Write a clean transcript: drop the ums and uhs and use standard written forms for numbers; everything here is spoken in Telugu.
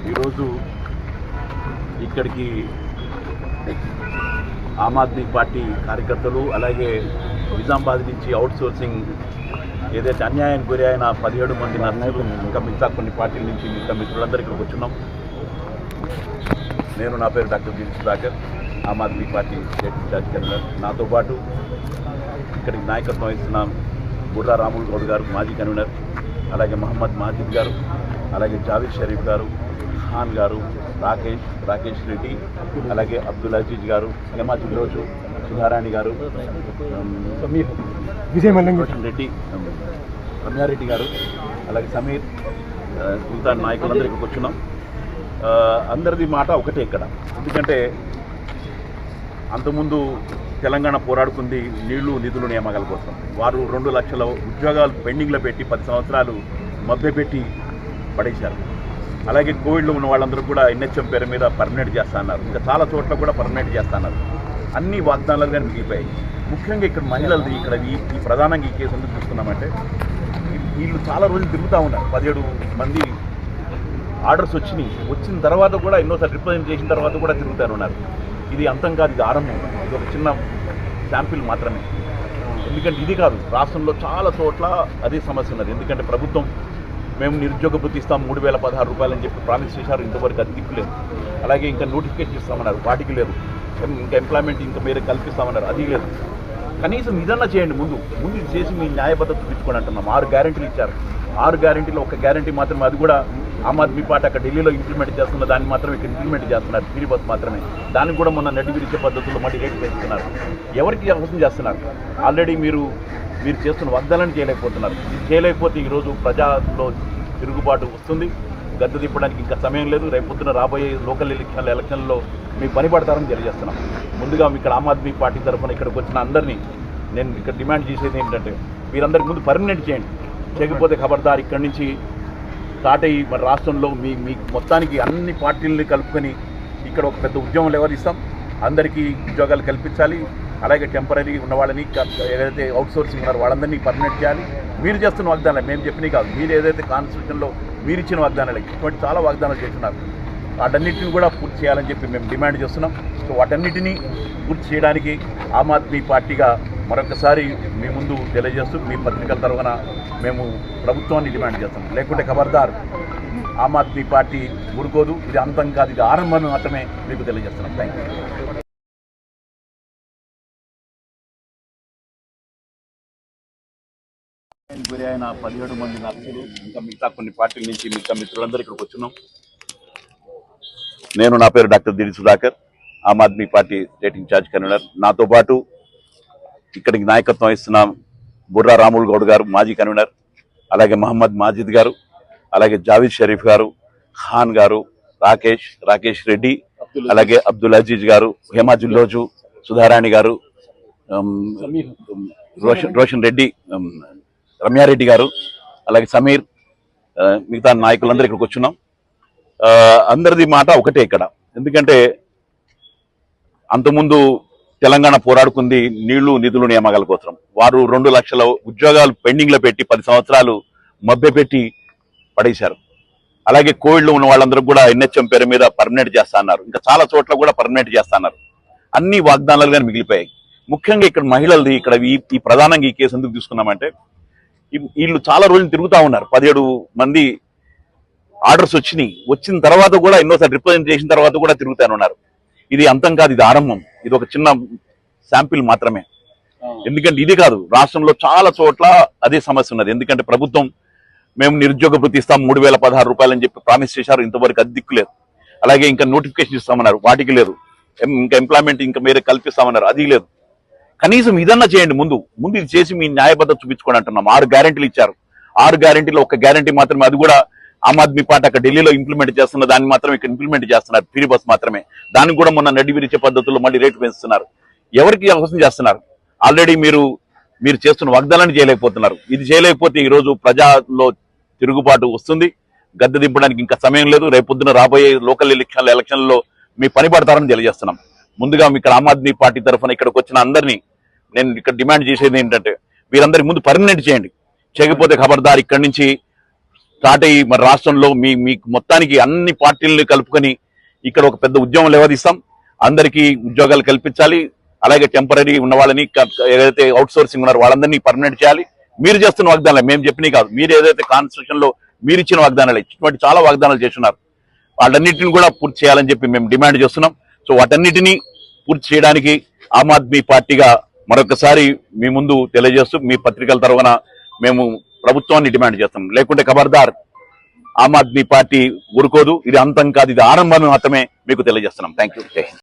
ఈరోజు ఇక్కడికి ఆమ్ ఆద్మీ పార్టీ కార్యకర్తలు అలాగే నిజామాబాద్ నుంచి అవుట్ సోర్సింగ్ ఏదైతే అన్యాయానికి గురి అయిన 17 మంది నర్సులు ఇంకా మిగతా కొన్ని పార్టీల నుంచి మిగతా మిత్రులందరూ ఇక్కడికి వచ్చున్నాం. నేను నా పేరు doctor B Sudhakar, Aam Aadmi party state incharge convener. నాతో పాటు ఇక్కడికి నాయకత్వం వహిస్తున్న బుర్రా రాములు గౌడ్ గారు మాజీ కన్వీనర్, అలాగే మహమ్మద్ మాజిద్ గారు, అలాగే జావేద్ షరీఫ్ గారు, ఖాన్ గారు, రాకేష్ రెడ్డి, అలాగే అబ్దుల్ అజీజ్ గారు, హేమాజీ రోజు, సుధారాణి గారు, రోషన్ రెడ్డి, రమ్యారెడ్డి గారు, అలాగే సమీర్, మిగతా నాయకులందరూ ఇక్కడికి వచ్చున్నాం. అందరిది మాట ఒకటే ఇక్కడ. ఎందుకంటే అంతకుముందు తెలంగాణ పోరాడుకుంది నీళ్లు నిధులు నియామకాల కోసం. వారు 2 లక్షల ఉద్యోగాలు పెండింగ్లో పెట్టి 10 సంవత్సరాలు మభ్యపెట్టి పడేశారు. అలాగే కోవిడ్లో ఉన్న వాళ్ళందరూ కూడా ఎన్హెచ్ఎం పేరు మీద పర్మనెంట్ చేస్తా అన్నారు. ఇంకా చాలా చోట్ల కూడా పర్మనెంట్ చేస్తా అన్నారు. అన్ని వాగ్దానాలుగా మిగిలిపోయాయి. ముఖ్యంగా ఇక్కడ మహిళలది ఇక్కడ ఈ ప్రధానంగా ఈ కేసు ఎందుకు చూస్తున్నామంటే వీళ్ళు చాలా రోజులు తిరుగుతూ ఉన్నారు. 17 మంది ఆర్డర్స్ వచ్చిన తర్వాత కూడా ఎన్నోసార్లు రిప్రజెంట్ చేసిన తర్వాత కూడా తిరుగుతూ ఉన్నారు. ఇది అంతం కాదు, ఇది ఆరంభం. ఇది ఒక చిన్న శాంపిల్ మాత్రమే. ఎందుకంటే ఇది కాదు, రాష్ట్రంలో చాలా చోట్ల అదే సమస్య ఉన్నది. ఎందుకంటే ప్రభుత్వం మేము నిరుద్యోగ భృతి ఇస్తాం 3016 రూపాయలు అని చెప్పి ప్రామిస్ చేశారు. ఇంతవరకు అది దిక్కులేదు. అలాగే ఇంకా నోటిఫికేషన్ ఇస్తామన్నారు, వాటికి లేదు. ఇంకా ఎంప్లాయ్మెంట్ ఇంకా మీరే కల్పిస్తామన్నారు, అది లేదు. కనీసం ఇదన్నా చేయండి. ముందు ఇది చేసి మీ న్యాయబద్ధత చూపించుకోండి అంటున్నాం. 6 గ్యారెంటీలు ఇచ్చారు. 6 గ్యారెంటీలో ఒక గ్యారెంటీ మాత్రమే, అది కూడా ఆమ్ ఆద్మీ పార్టీ అక్కడ ఢిల్లీలో ఇంప్లిమెంట్ చేస్తున్న దాన్ని మాత్రమే ఇక్కడ ఇంప్లిమెంట్ చేస్తున్నారు. ఫ్రీ బస్ మాత్రమే. దానికి కూడా మొన్న నడ్డి విరిచే పద్ధతుల్లో మళ్ళీ రేటు పెంచుతున్నారు. ఎవరికి అవసరం చేస్తున్నారు? ఆల్రెడీ మీరు చేస్తున్న వాగ్దానాన్ని చేయలేకపోతున్నారు. ఇది చేయలేకపోతే ఈరోజు ప్రజల్లో తిరుగుబాటు వస్తుంది. గద్దె దింపడానికి ఇంకా సమయం లేదు. రేపొద్దున రాబోయే లోకల్ ఎలక్షన్లో మీకు పని పడతారని తెలియజేస్తున్నాం. ముందుగా ఇక్కడ ఆమ్ ఆద్మీ పార్టీ తరఫున ఇక్కడికి వచ్చిన అందరినీ నేను ఇక్కడ డిమాండ్ చేసేది ఏంటంటే మీరందరికీ ముందు పర్మనెంట్ చేయండి. చేయకపోతే ఖబర్దార్ ఇక్కడి నుంచి స్టార్ట్ అయ్యి మన రాష్ట్రంలో మీ మొత్తానికి అన్ని పార్టీలని కలుపుకొని ఇక్కడ ఒక పెద్ద ఉద్యమం లేవదీస్తాం. అందరికీ ఉద్యోగాలు కల్పించాలి. అలాగే టెంపరీ ఉన్న వాళ్ళని ఏదైతే అవుట్ సోర్సింగ్ ఉన్నారో వాళ్ళందరినీ పర్మనెంట్ చేయాలి. మీరు చేస్తున్న వాగ్దానాలు మేము చెప్పినవి కాదు, మీరు ఏదైతే కాన్స్టిట్యూషన్లో మీరు ఇచ్చిన వాగ్దానాలు ఇటువంటి చాలా వాగ్దానాలు చేస్తున్నారు. వాటన్నిటిని కూడా పూర్తి చేయాలని చెప్పి మేము డిమాండ్ చేస్తున్నాం. సో వాటన్నిటినీ పూర్తి చేయడానికి ఆమ్ ఆద్మీ పార్టీగా మరొకసారి మీ ముందు తెలియజేస్తూ మీ పత్రికల తరఫున మేము ప్రభుత్వాన్ని డిమాండ్ చేస్తున్నాం. లేకుంటే ఖబర్దార్ ఆమ్ ఆద్మీ పార్టీ ఊరుకోదు. ఇది అంతం కాదు, ఇది ఆరంభం మాత్రమే మీకు తెలియజేస్తున్నాం. Thank you. గురి అయిన 17 మంది నర్సులు ఇంకా మిగతా కొన్ని పార్టీల నుంచి మిగతా మిత్రులందరూ ఇక్కడికి వచ్చున్నాం. నేను నా పేరు doctor B Sudhakar, Aam Aadmi party state incharge convener. నాతో పాటు ఇక్కడికి నాయకత్వం వహిస్తున్న బుర్రా రాములు గౌడ్ గారు మాజీ కన్వీనర్, అలాగే మహమ్మద్ మాజిద్ గారు, అలాగే జావేద్ షరీఫ్ గారు, ఖాన్ గారు, రాకేష్ రెడ్డి, అలాగే అబ్దుల్ అజీజ్ గారు, హేమాజీ రోజు, సుధారాణి గారు, రోషన్ రెడ్డి, రమ్యారెడ్డి గారు, అలాగే సమీర్, మిగతా నాయకులందరూ ఇక్కడికి వచ్చున్నాం. అందరిది మాట ఒకటే ఇక్కడ. ఎందుకంటే అంతకుముందు తెలంగాణ పోరాడుకుంది నీళ్లు నిధులు నియామకాల కోసం. వారు 2 లక్షల ఉద్యోగాలు పెండింగ్లో పెట్టి 10 సంవత్సరాలు మభ్యపెట్టి పడేశారు. అలాగే కోవిడ్లో ఉన్న వాళ్ళందరూ కూడా ఎన్హెచ్ఎం పేరు మీద పర్మనెంట్ చేస్తా అన్నారు. ఇంకా చాలా చోట్ల కూడా పర్మనెంట్ చేస్తా అన్నారు. అన్ని వాగ్దానాలుగా మిగిలిపోయాయి. ముఖ్యంగా ఇక్కడ మహిళలది ఇక్కడ ఈ ప్రధానంగా ఈ కేసు ఎందుకు తీసుకున్నామంటే వీళ్ళు చాలా రోజులు తిరుగుతూ ఉన్నారు. 17 మంది ఆర్డర్స్ వచ్చిన తర్వాత కూడా ఎన్నోసార్లు రిప్రజెంట్ చేసిన తర్వాత కూడా తిరుగుతూ ఉన్నారు. ఇది అంతం కాదు, ఇది ఆరంభం. ఇది ఒక చిన్న శాంపిల్ మాత్రమే. ఎందుకంటే ఇది కాదు, రాష్ట్రంలో చాలా చోట్ల అదే సమస్య ఉన్నది. ఎందుకంటే ప్రభుత్వం మేము నిరుద్యోగ భృతి ఇస్తాం 3016 రూపాయలు అని చెప్పి ప్రామిస్ చేశారు. ఇంతవరకు అది దిక్కులేదు. అలాగే ఇంకా నోటిఫికేషన్ ఇస్తామన్నారు, వాటికి లేదు. ఇంకా ఎంప్లాయ్మెంట్ ఇంకా మీరే కల్పిస్తామన్నారు, అది లేదు. కనీసం ఇదన్నా చేయండి. ముందు ఇది చేసి మీ న్యాయబద్ధత చూపించుకోండి అంటున్నాం. 6 గ్యారెంటీలు ఇచ్చారు. 6 గ్యారెంటీలో ఒక గ్యారెంటీ మాత్రమే, అది కూడా ఆమ్ ఆద్మీ పార్టీ అక్కడ ఢిల్లీలో ఇంప్లిమెంట్ చేస్తున్న దాన్ని మాత్రమే ఇక్కడ ఇంప్లిమెంట్ చేస్తున్నారు. ఫ్రీ బస్ మాత్రమే. దానికి కూడా మొన్న నడ్డి విరిచే పద్ధతుల్లో మళ్ళీ రేటు పెంచుతున్నారు. ఎవరికి అవసరం చేస్తున్నారు? ఆల్రెడీ మీరు చేస్తున్న వాగ్దానాన్ని చేయలేకపోతున్నారు. ఇది చేయలేకపోతే ఈరోజు ప్రజల్లో తిరుగుబాటు వస్తుంది. గద్దె దింపడానికి ఇంకా సమయం లేదు. రేపొద్దున రాబోయే లోకల్ ఎలక్షన్లో మీ పని పడతారని తెలియజేస్తున్నాం. ముందుగా ఇక్కడ ఆమ్ ఆద్మీ పార్టీ తరఫున ఇక్కడికి వచ్చిన అందరినీ నేను ఇక్కడ డిమాండ్ చేసేది ఏంటంటే మీరందరికీ ముందు పర్మనెంట్ చేయండి. చేయకపోతే ఖబర్దార్ ఇక్కడి నుంచి స్టార్ట్ అయ్యి మరి రాష్ట్రంలో మీకు మొత్తానికి అన్ని పార్టీలను కలుపుకొని ఇక్కడ ఒక పెద్ద ఉద్యమం లేవదీస్తాం. అందరికీ ఉద్యోగాలు కల్పించాలి. అలాగే టెంపరీ ఉన్న వాళ్ళని ఏదైతే అవుట్ సోర్సింగ్ ఉన్నారో వాళ్ళందరినీ పర్మనెంట్ చేయాలి. మీరు చేస్తున్న వాగ్దానాలు మేము చెప్పినవి కాదు, మీరు ఏదైతే కాన్స్టిట్యూషన్ లో మీరు ఇచ్చిన వాగ్దానాలు ఇటువంటి చాలా వాగ్దానాలు చేస్తున్నారు, వాటన్నిటిని కూడా పూర్తి చేయాలని చెప్పి మేము డిమాండ్ చేస్తున్నాం. సో వాటన్నిటినీ పూర్తి చేయడానికి ఆమ్ ఆద్మీ పార్టీగా మరొకసారి మీ ముందు తెలియజేస్తూ మీ పత్రికల తరఫున మేము ప్రభుత్వాన్ని డిమాండ్ చేస్తాం. లేకుంటే ఖబర్దార్, ఆమ్ ఆద్మీ పార్టీ ఊరుకోదు. ఇది అంతం కాదు, ఇది ఆరంభం మాత్రమే మీకు తెలియజేస్తున్నాం. Thank you.